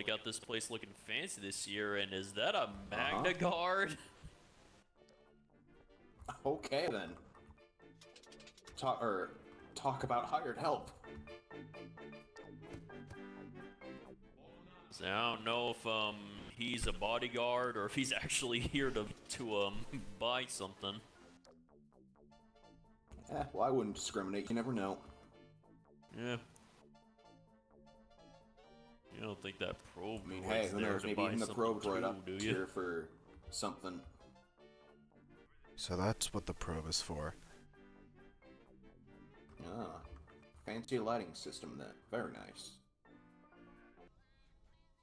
really got this place looking fancy this year, and is that a Magna Guard? Okay then. Talk about hired help. So I don't know if he's a bodyguard or if he's actually here to buy something. Well, I wouldn't discriminate. You never know. Yeah. You don't think that probe? I mean, hey, who knows? Maybe even the probe's right up here for something. So that's what the probe is for. Ah, fancy lighting system then. Very nice.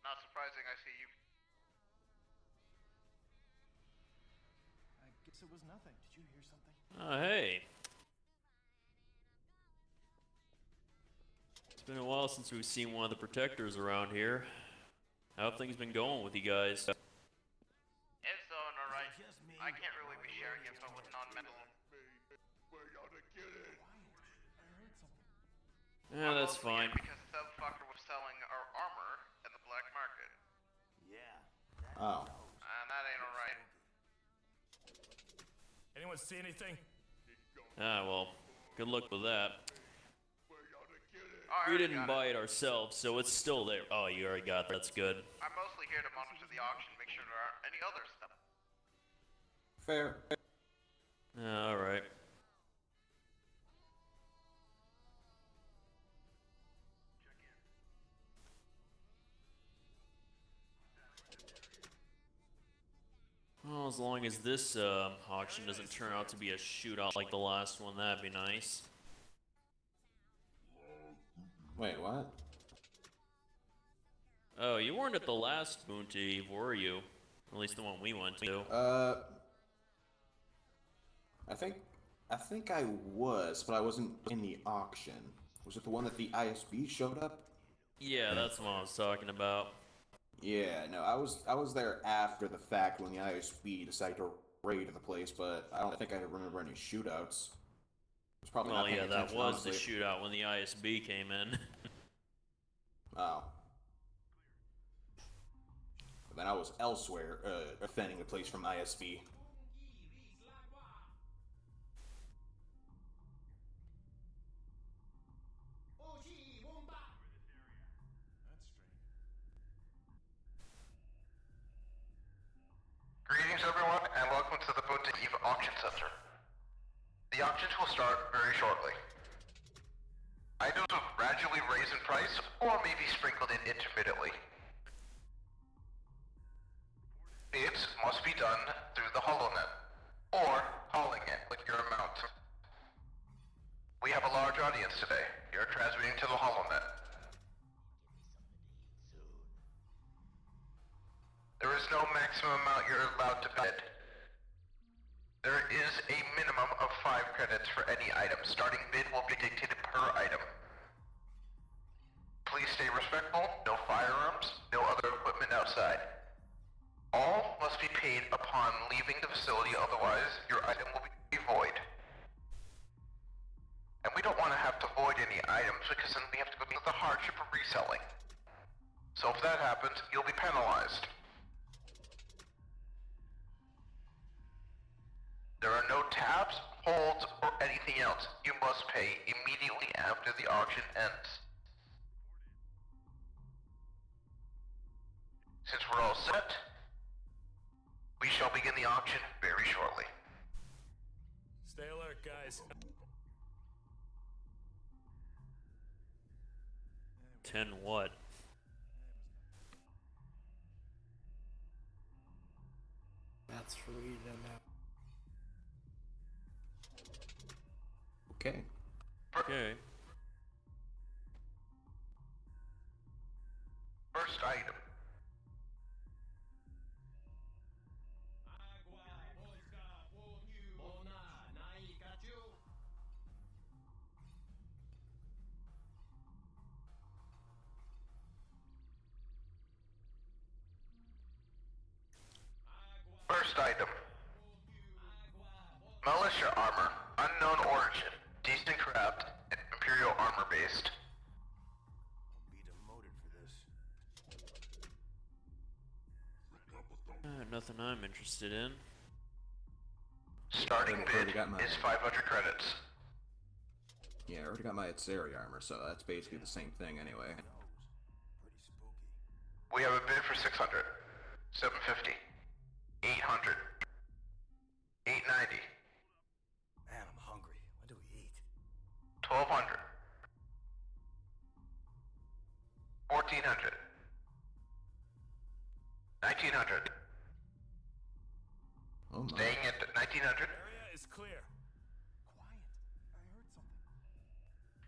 Not surprising, I see you. I guess it was nothing. Did you hear something? Hey. It's been a while since we've seen one of the protectors around here. How have things been going with you guys? It's going alright. I can't really be sharing info with non-metal. Yeah, that's Mostly fine. Because some fucker was selling our armor in the black market. Yeah. Oh. And that ain't alright. Anyone see anything? Ah, well, good luck with that. Oh, We didn't buy it ourselves, so it's still there. Oh, you already got that. That's good. I'm mostly here to monitor the auction, make sure there aren't any other stuff. Fair. Alright. Well, as long as this auction doesn't turn out to be a shootout like the last one, that'd be nice. Wait, what? Oh, you weren't at the last Bounty, were you? At least the one we went to. I think I was, but I wasn't in the auction. Was it the one that the ISB showed up? Yeah, that's what I was talking about. Yeah, no, I was there after the fact when the ISB decided to raid the place, but I don't think I remember any shootouts. It's probably Well, not paying yeah, that attention, was the honestly. shootout when the ISB came in. Oh. But then I was elsewhere, defending the place from ISB. That's strange. Greetings everyone, and welcome to the Bounty Eve Auction Center. The auctions will start very shortly. Items will gradually raise in price, or may be sprinkled in intermittently. Bids must be done through the HoloNet, or hauling it with your amount. We have a large audience today. You're transmitting to the HoloNet. There is no maximum amount you're allowed to bid. There is a minimum of 5 credits for any item. Starting bid will be dictated per item. Please stay respectful, no firearms, no other equipment outside. All must be paid upon leaving the facility, otherwise your item will be void. And we don't want to have to void any items because then we have to go through the hardship of reselling. So if that happens, you'll be penalized. There are no tabs, holds, or anything else. You must pay immediately after the auction ends. Since we're all set, we shall begin the auction very shortly. Stay alert, guys. 10 what? That's for reading now. Okay. Okay. First item. First item. Militia armor, unknown origin, decent craft, Imperial armor based. I'll be demoted for this. Nothing I'm interested in. Starting I've already bid got mine. is 500 credits. Yeah, I already got my Atzeri armor, so that's basically the same thing anyway. We have a bid for 600, 750, 800, 890, Man, I'm hungry. When do we eat? 1200, 1400, 1900. Oh my. Staying at 1900 Area is clear. Quiet. I heard something.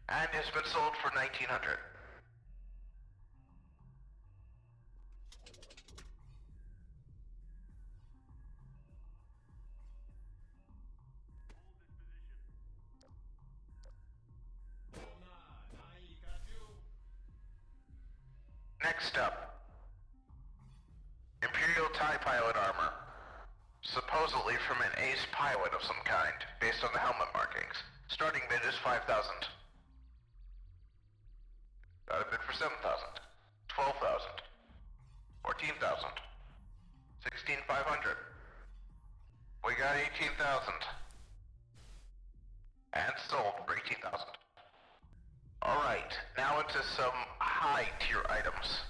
and has been sold for 1900. Next up, Imperial TIE pilot armor. Supposedly from an ace pilot of some kind, based on the helmet markings. Starting bid is 5,000. Got a bid for 7,000, 12,000, 14,000, 16,500. We got 18,000. And sold for 18,000. Alright, now into some high tier items.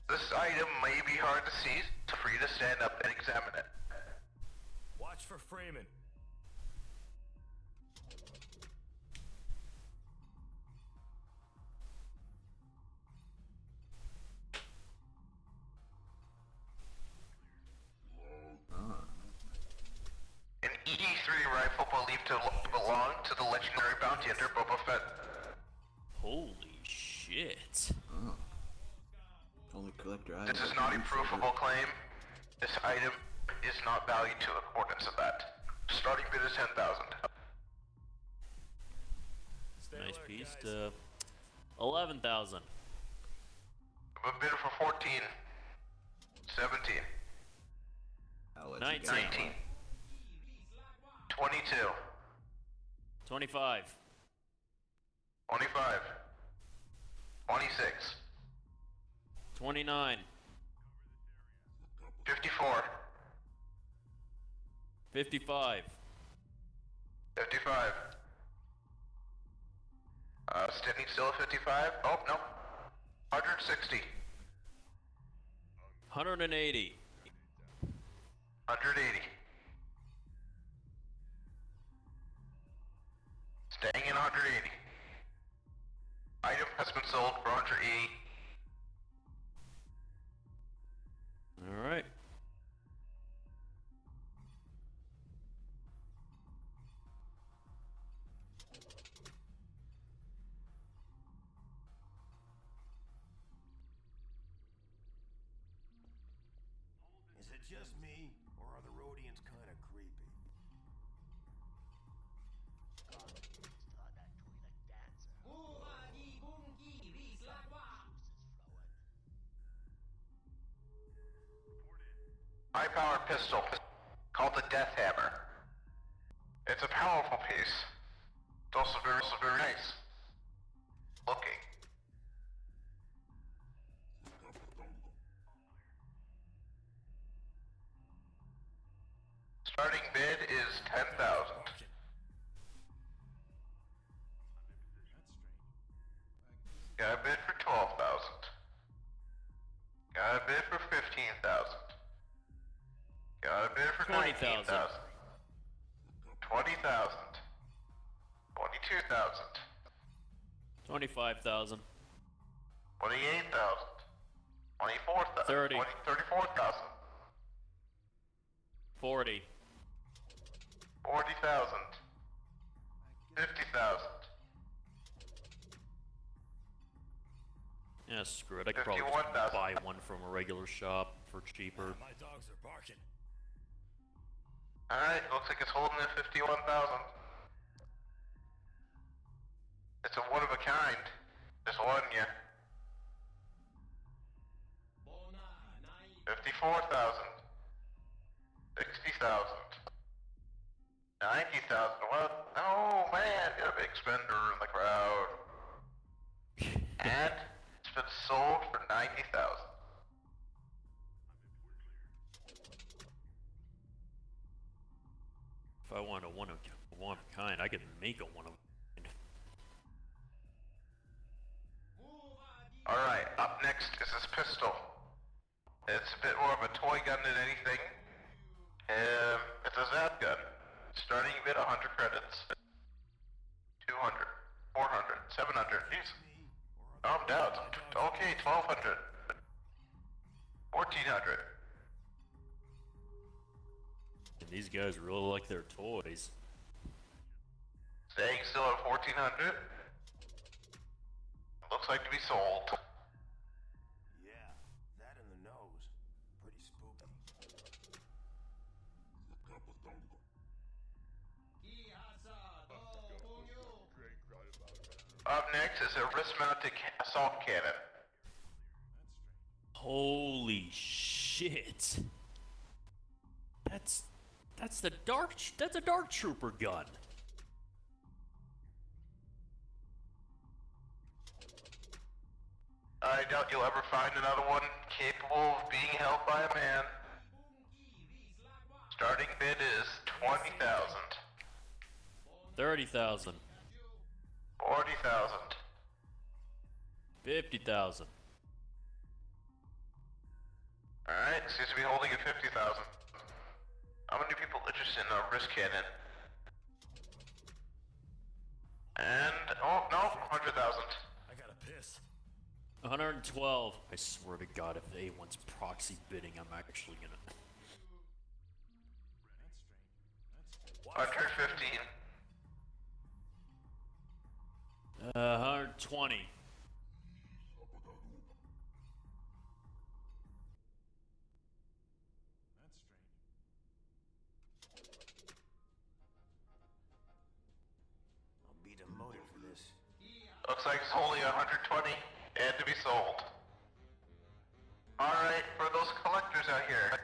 This item may be hard to see, so for you to stand up and examine it. Watch for Freeman. An ED3 rifle believed to belong to the legendary bounty hunter Boba Fett. Holy shit. Oh. Only collector item. This is not a provable claim. This item is not valued to accordance of that. Starting bid is 10,000. Stay Nice alert, piece guys. to 11,000. A bid for 14, 17, I'll let 19. you guys 19, 22, 25. 25, 26, 29. 54, 55. 55. Standing still at 55? Oh, no. 160, 180. 180. Staying in 180. Item has been sold for 180. Alright. Is it just me, or are the Rhodians kind of creepy? High-powered pistol, called the Death Hammer. It's a powerful piece. It's also very nice looking. Starting bid is 10,000. Got a bid for 12,000. Got a bid for 15,000. Got a bid for 20,000. 19,000. 20,000. 22,000. 25,000. 28,000. 24,000. 30. 34,000. 40. 40,000. 50,000. Yeah, screw it. I could probably just 51,000. buy one from a regular shop for cheaper. My dogs are barking. Alright, looks like it's holding at 51,000. It's a one of a kind. Just one, yeah. 54,000. 60,000. 90,000. What? Oh man, got a big spender in the crowd. And it's been sold for 90,000. kind. I could make a one of a kind. Alright, up next is this pistol. It's a bit more of a toy gun than anything. It's a zap gun. Starting bid 100 credits. 200, 400, 700, jeez. I'm down. Okay, 1200. 1400. And these guys really like their toys. Staying still at 1400. Looks like to be sold. Yeah, that in the nose. Pretty spooky. Up next is a wrist-mounted assault cannon. Holy shit! That's a dark trooper gun. I doubt you'll ever find another one capable of being held by a man. Starting bid is 20,000. 30,000. 40,000. 50,000. Alright, seems to be holding at 50,000. How many people interested in a wrist cannon? And, oh, no, 100,000. I gotta piss. 112. I swear to God, if A1's proxy bidding, I'm actually gonna. 115. 120. I'll be demoted for this. Looks like it's only 120 and to be sold. Alright, for those collectors out here,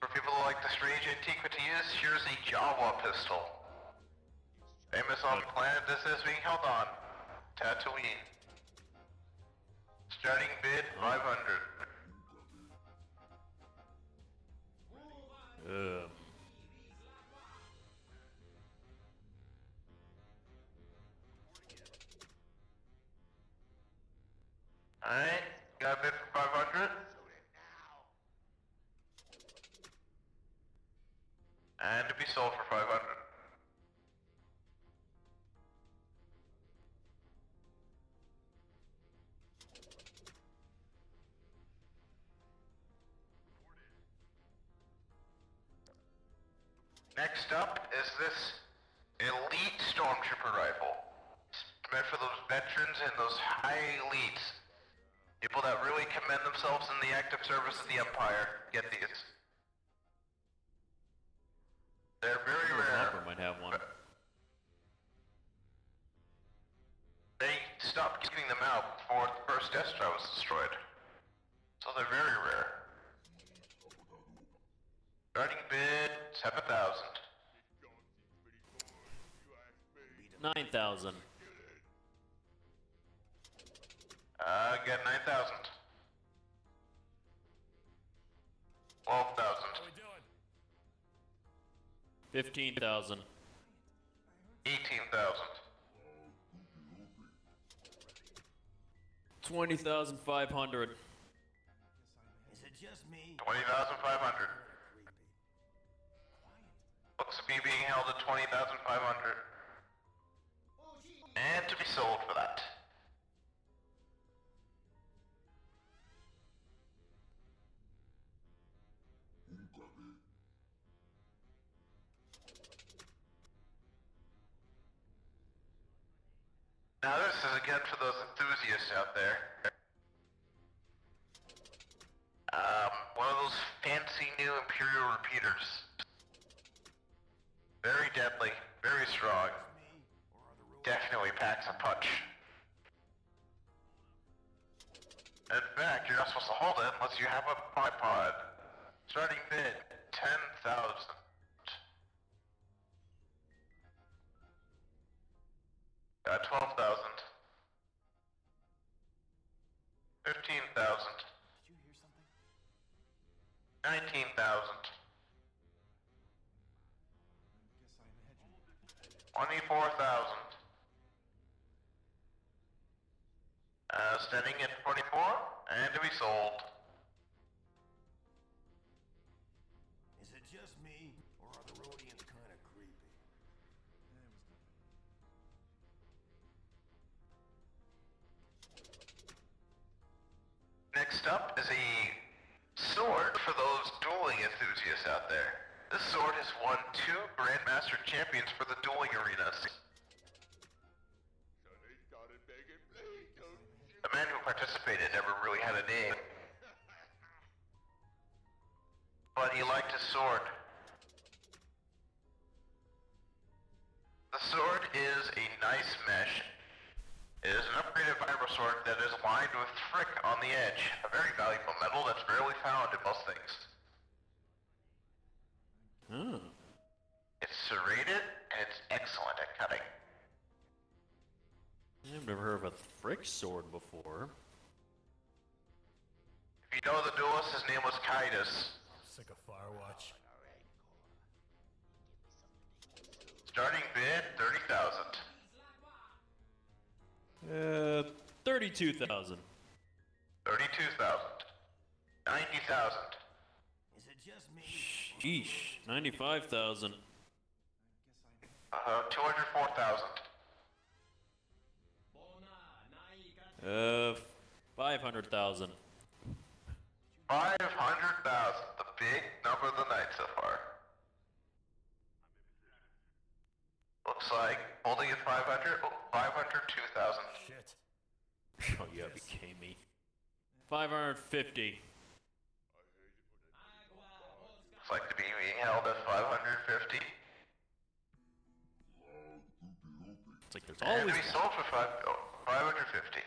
for people who like the strange antiquities, here's a Jawa pistol. Famous on the planet this is being held on. Tatooine. Starting bid 500. Alright, got a bid for 500. And to be sold for 500. Next up is this elite stormtrooper rifle. It's meant for those veterans and those high elites. People that really commend themselves in the active service of the Empire get these. They're very rare. Hopper might have one. They stopped giving them out before the first Death Star was destroyed. So they're very rare. Starting bid 7,000. 9,000. Get 9,000. 12,000. 15,000. 18,000. 20,500. Is it just me? 20,500. Looks to be being held at 20,500. And to be sold for that. Now this is again for those enthusiasts out there. One of those fancy new Imperial repeaters. Very deadly, very strong. Definitely packs a punch. In fact, you're not supposed to hold it unless you have a bipod. Starting bid, 10,000. Got 12,000. 15,000. Did you hear something? 19,000. Guess I'm hedging. 24,000. Standing at 24, and to be sold. Is it just me, or are the Rhodians kind of creepy? Next up is a sword for those dueling enthusiasts out there. This sword has won 2 Grandmaster Champions for the dueling arenas. The man who participated never really had a name. But he liked his sword. The sword is a nice mesh. It is an upgraded vibro sword that is lined with frick on the edge, a very valuable metal that's rarely found in most things. Oh. It's serrated, and it's excellent at cutting. I've never heard of a frick sword before. If you know the duelist, his name was Kaidos. Sick of Firewatch. Starting bid, 30,000. 32,000. 32,000. 90,000. Is it just me? Sheesh, 95,000. 204,000. 500,000. 500,000. The big number of the night so far. Looks like holding at 500. Oh, 502,000. Shit. Oh, you gotta be kidding me. 550. Looks like to be being held at 550. It's like there's And always to be sold for 550.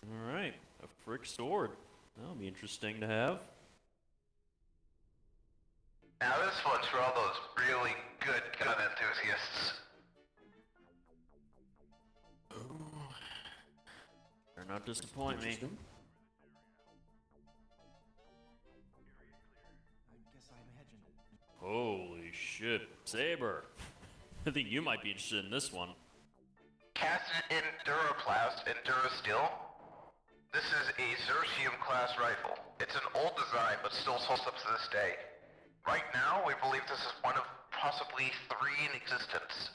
Alright, a frick sword. That'll be interesting to have. Now this one's for all those really good gun enthusiasts. Better not disappoint me. I guess I'm hedging. Holy shit. Saber. I think you might be interested in this one. Casted in Duraplast and Durasteel. This is a Xerxium class rifle. It's an old design, but still holds up to this day. Right now, we believe this is one of possibly 3 in existence.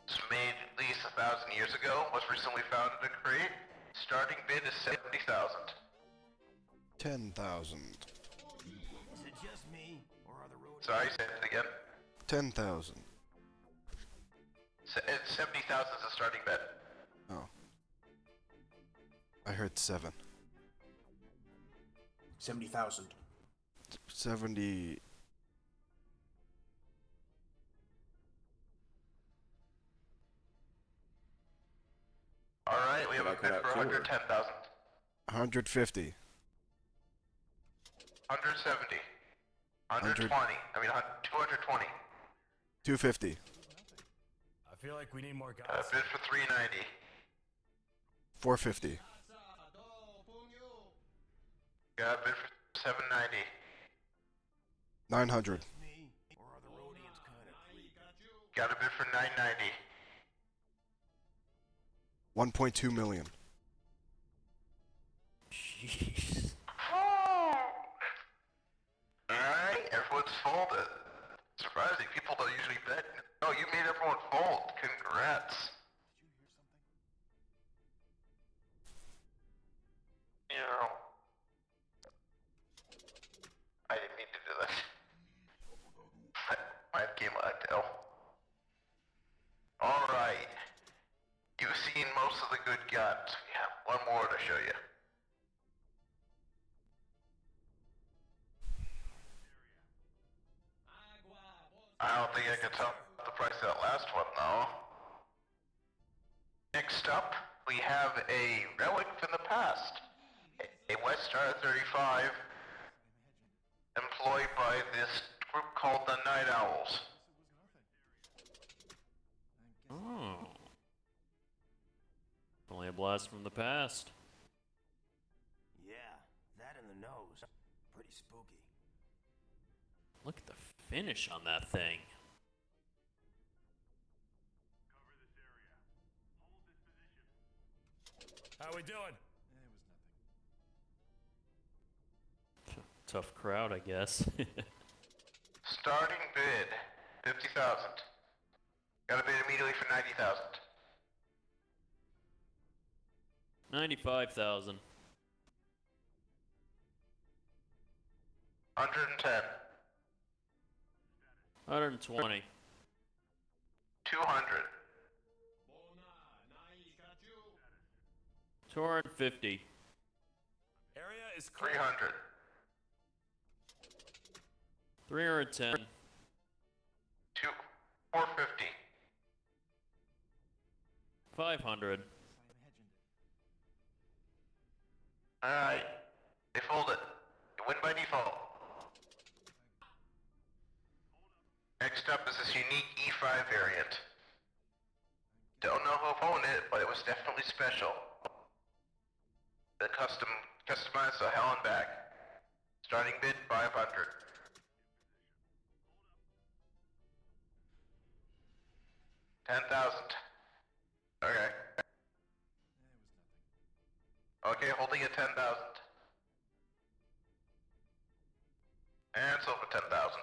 It's made at least 1,000 years ago, was recently found in a crate. Starting bid is 70,000. 10,000. Is it just me, or are the Rhodians? Sorry, say it again. 10,000. 70,000 is the starting bid. Oh. I heard 7. 70,000. 70. Alright, we have a Did I bid cut for out 2 or? 110,000. 150. 170. 120. I mean, 220. 250. I feel like we need more guys. Bid for 390. 450. Got a bid for 790. 900. Me, or are the Rhodians kind of creepy? Got a bid for 990. 1.2 million. Jeez. Alright, everyone's folded. Surprising, people don't usually bet. No, you made everyone fold. Congrats. You know, I didn't mean to do that. My game like to. Alright. You've seen most of the good guns. We have one more to show you. I don't think I can top the price of that last one, though. Next up, we have a relic from the past. A West Star 35 employed by this group called the Night Owls. Oh. Only a blast from the past. Yeah, that in the nose. Pretty spooky. Look at the finish on that thing. How we doing? Tough crowd, I guess. Starting bid, 50,000. Gotta bid immediately for 90,000. 95,000. 110. 120. 200. 250. Area is clear. 300. 310. 450. 500. Alright. They fold it. You win by default. Next up is this unique E5 variant. Don't know who owned it, but it was definitely special. The customized the hell and back. Starting bid 500. $10,000. Okay. Okay, holding at 10,000. And silver 10,000.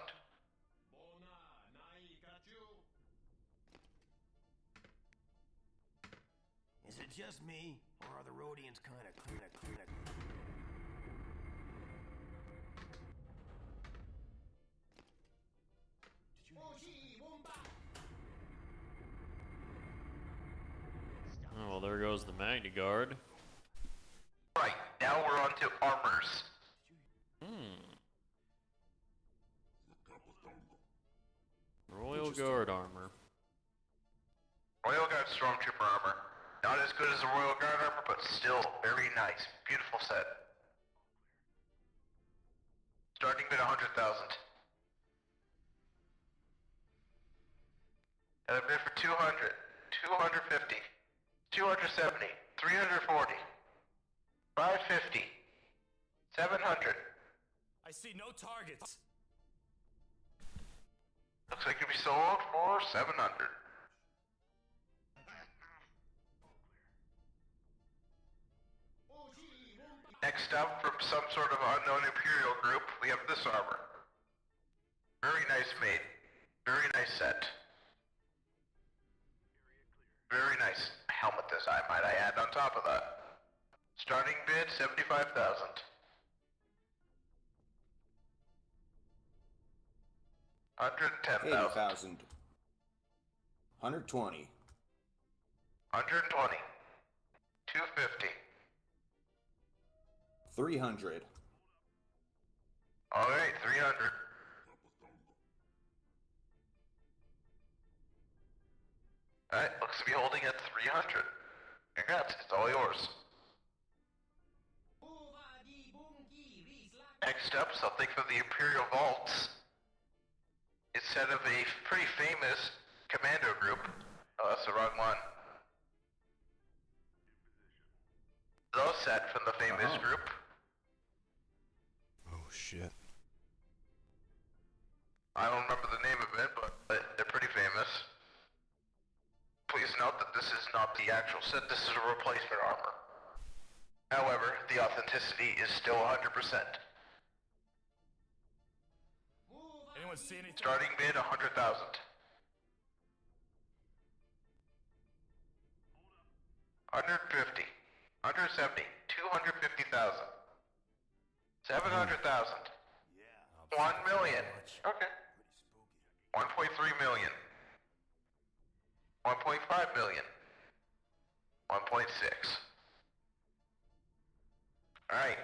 Is it just me, or are the Rhodians kind of clean? Oh, well, there goes the Magna Guard. Right, now we're on to armors. Royal Guard armor. Royal Guard Stormtrooper armor. Not as good as the Royal Guard armor, but still very nice. Beautiful set. Starting bid 100,000. And a bid for 200, 250, 270, 340, 550, 700. I see no targets. Looks like it'll be sold for 700. Next up, from some sort of unknown Imperial group, we have this armor. Very nice made. Very nice set. Very nice helmet design, might I add, on top of that. Starting bid, 75,000. 110,000. 80,000. 120. 120. 250. 300. Alright, 300. Alright, looks to be holding at 300. Congrats, it's all yours. Next up, something from the Imperial Vaults. It's set of a pretty famous commando group. Oh, that's the wrong one. The set from the famous group. Oh shit. I don't remember the name of it, but they're pretty famous. Please note that this is not the actual set, this is a replacement armor. However, the authenticity is still 100%. Anyone see anything? Starting bid 100,000. 150, 170, 250,000, 700,000, Yeah. 1 million. Okay. 1.3 million. 1.5 million. 1.6. Alright.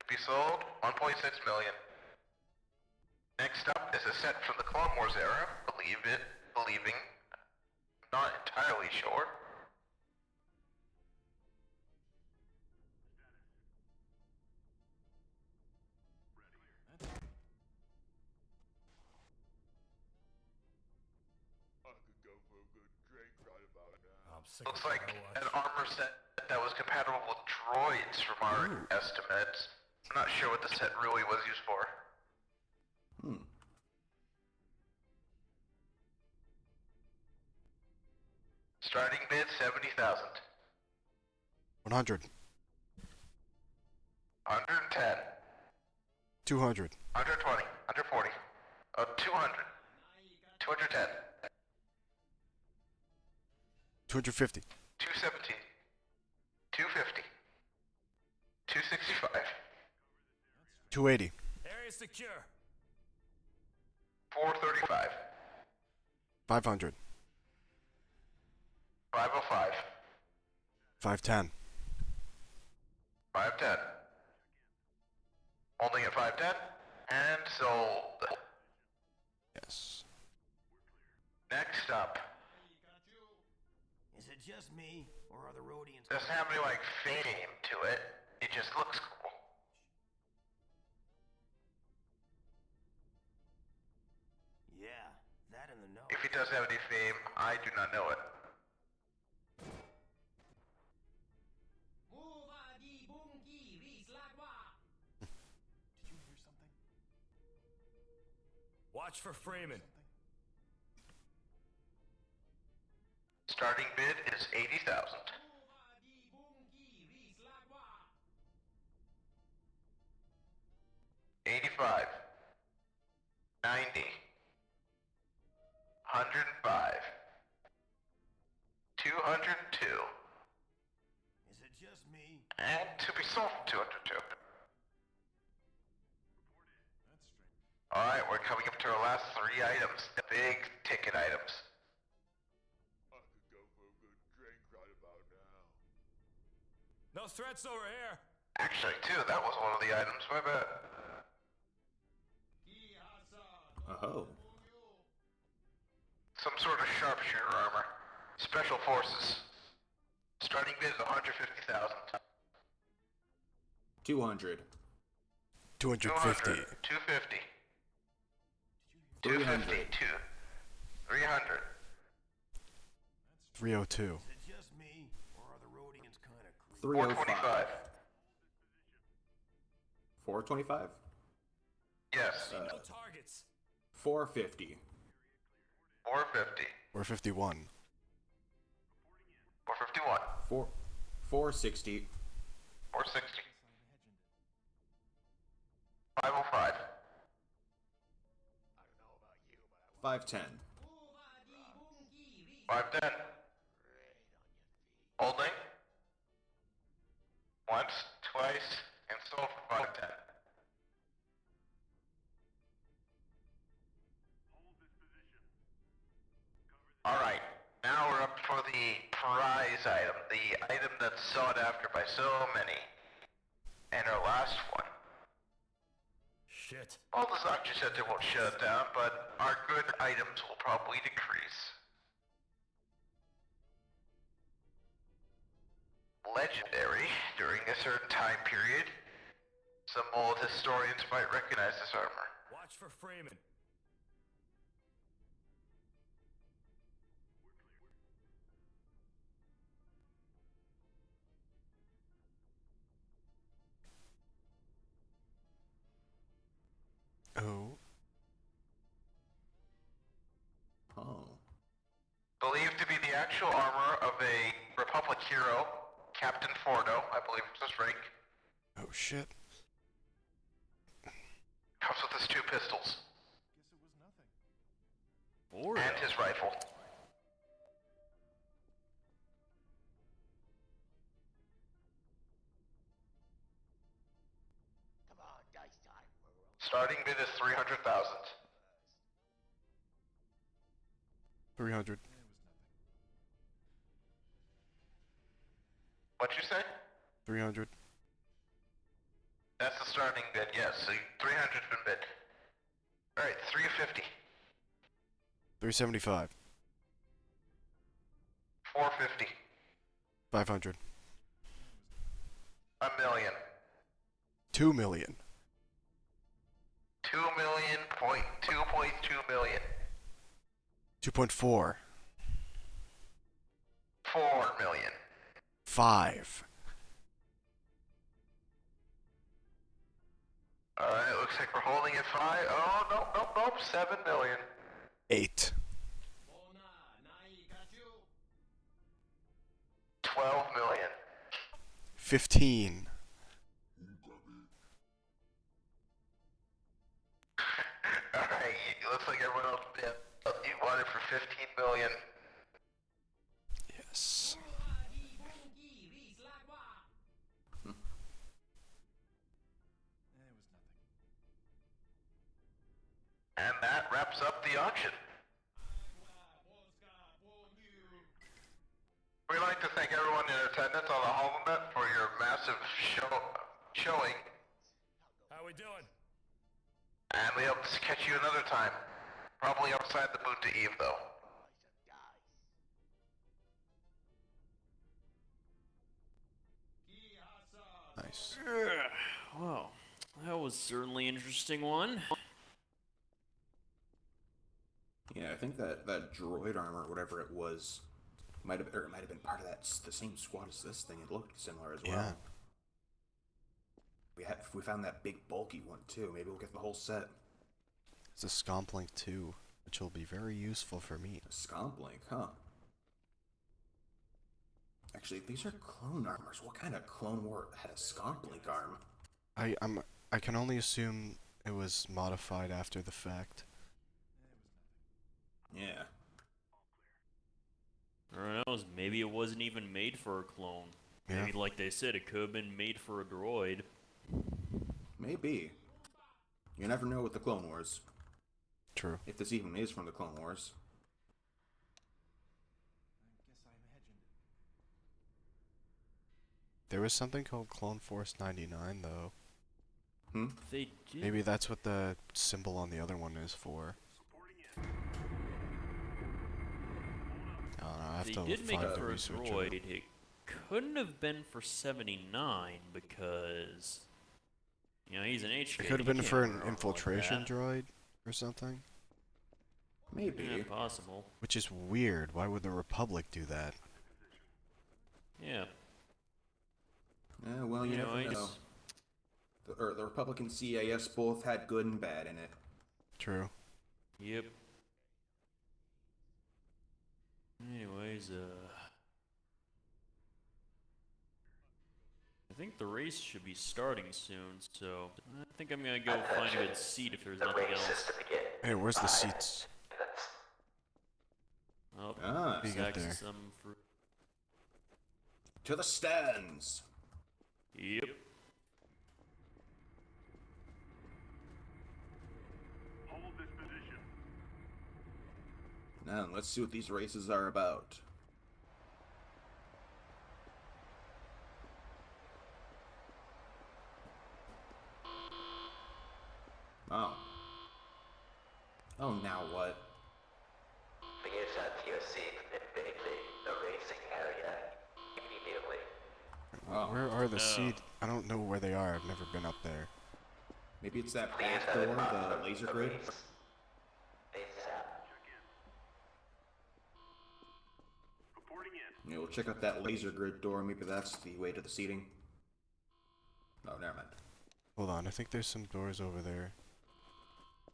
To be sold, 1.6 million. Next up is a set from the Clone Wars era, believing, not entirely sure. I'm sick Looks of like Firewatch. an armor set that was compatible with droids from our estimates. I'm not sure what the set really was used for. Starting bid 70,000. 100. 110. 200. 120. 140. 200. 210. 250. 217. 250. 265. 280. Area secure. 435. 500. 505. 510. 510. Holding at 510. And sold. Yes. Next up. Is it just me, or are the Rhodians... Doesn't have any, like, fame to it. It just looks cool. Yeah, that in the know. If he does have any fame, I do not know it. Did you hear something? Watch for Freeman. Starting bid is 80,000. 85. 90. 105. 202. Is it just me? And to be sold for 202. Alright, we're coming up to our last 3 items. The big ticket items. No threats over here. Actually, 2, that was one of the items. My bad. Oh. Some sort of sharpshooter armor. Special forces. Starting bid is 150,000. 200. 250. 250. 300. 250. 300. 302. Is it just me, or are the Rhodians kind of creepy? 425. 425. Yes. No targets. 450. 450. 451. 451. 460. 460. 505. 510. 510. Holding. Once, twice, and sold for 510. Alright, now we're up for the prize item, the item that's sought after by so many. And our last one. Shit. Well, this auction center won't shut down, but our good items will probably decrease. Legendary during a certain time period. Some old historians might recognize this armor. Watch for Freeman. Oh. Oh. Believed to be the actual armor of a Republic hero, Captain Fordo, I believe it's his rank. Oh shit. Comes with his 2 pistols. Guess it was nothing. Or And his rifle. Come on, dice time. Starting bid is 300,000. 300. What'd you say? 300. That's the starting bid, yes. So 300's been bid. Alright, 350. 375. 450. 500. $1 million. 2 million. 2 million point 2.2 million. 2.4. 4 million. 5. Alright, looks like we're holding at 5. Oh, nope. 7 million. 8. 15. Alright, looks like everyone else you want it for 15 million. Yes. And that wraps up the auction. We'd like to thank everyone in attendance on the HoloNet for your massive showing. How we doing? And we hope to catch you another time. Probably outside the Boot to Eve, though. Nice. Well, that was certainly an interesting one. Yeah, I think that droid armor, or whatever it was, might have been part of the same squad as this thing. It looked similar as well. Yeah. We found that big bulky one too. Maybe we'll get the whole set. It's a Scomp Link too, which will be very useful for me. A Scomp Link, huh? Actually, these are clone armors. What kind of clone war had a Scomp Link arm? I can only assume it was modified after the fact. Yeah. Who knows? Maybe it wasn't even made for a clone. Yeah. Maybe, like they said, it could have been made for a droid. Maybe. You never know with the Clone Wars. True. If this even is from the Clone Wars. There was something called Clone Force 99 though. They did. Maybe that's what the symbol on the other one is for. I don't know, I have They to did make find it the for a research on droid. it. It couldn't have been for 79 because, you know, he's an HK. It could have He been can't for run an around infiltration like that. droid or something. Maybe. Yeah, possible. Which is weird. Why would the Republic do that? Yeah. Yeah, well, you never Anyways. know. The Republic and CAS both had good and bad in it. True. Yep. Anyways, I think the race should be starting soon, so I think I'm gonna go find a good seat if there's nothing else. Hey, where's the seats? Oh, Ah, you got there? some fruit. To the stands! Yep. Hold this position. Now, let's see what these races are about. Oh. Oh, now what? Begin to your seat and vacate the racing area immediately. Oh. Where are the seats? I don't know where they are. I've never been up there. Maybe it's that Please back door, the laser grid? ASAP. Reporting in. Yeah, we'll check out that laser grid door. Maybe that's the way to the seating. Oh, never mind. Hold on, I think there's some doors over there.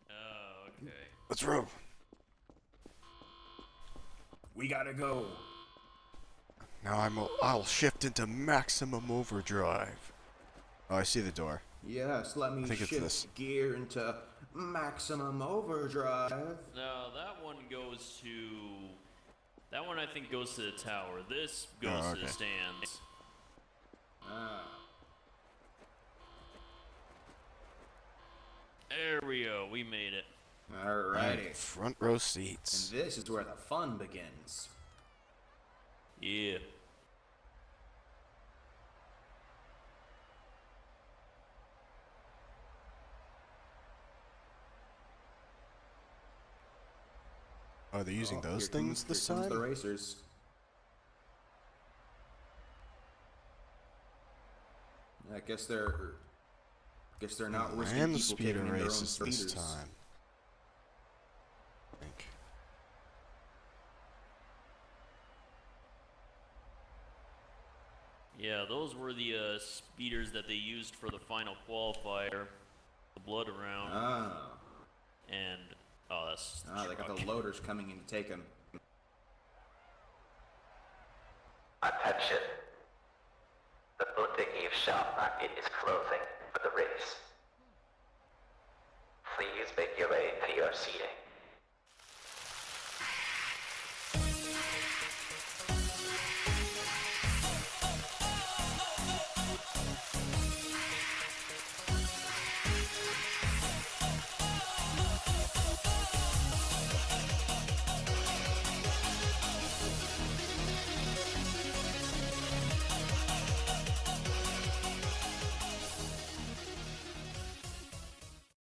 Oh, okay. Let's row. We gotta go. Now I'll shift into maximum overdrive. Oh, I see the door. Yes, let me think it's shift this. gear into maximum overdrive. No, that one goes to... That one I think goes to the tower. This goes Oh, to the okay. stands. Ah. There we go. We made it. Alrighty. Front row And seats. this is where the fun begins. Yeah. Are they using Oh, those here things comes, this here comes time? the racers. I guess they're not risking And people speeder taking in their own races this speeders. time. I think. Yeah, those were the speeders that they used for the final qualifier, the blood round, Ah, and oh, that's they got the loaders coming in to take them. Attention. The Boot to shop market is closing for the race. Please make your way to your seating.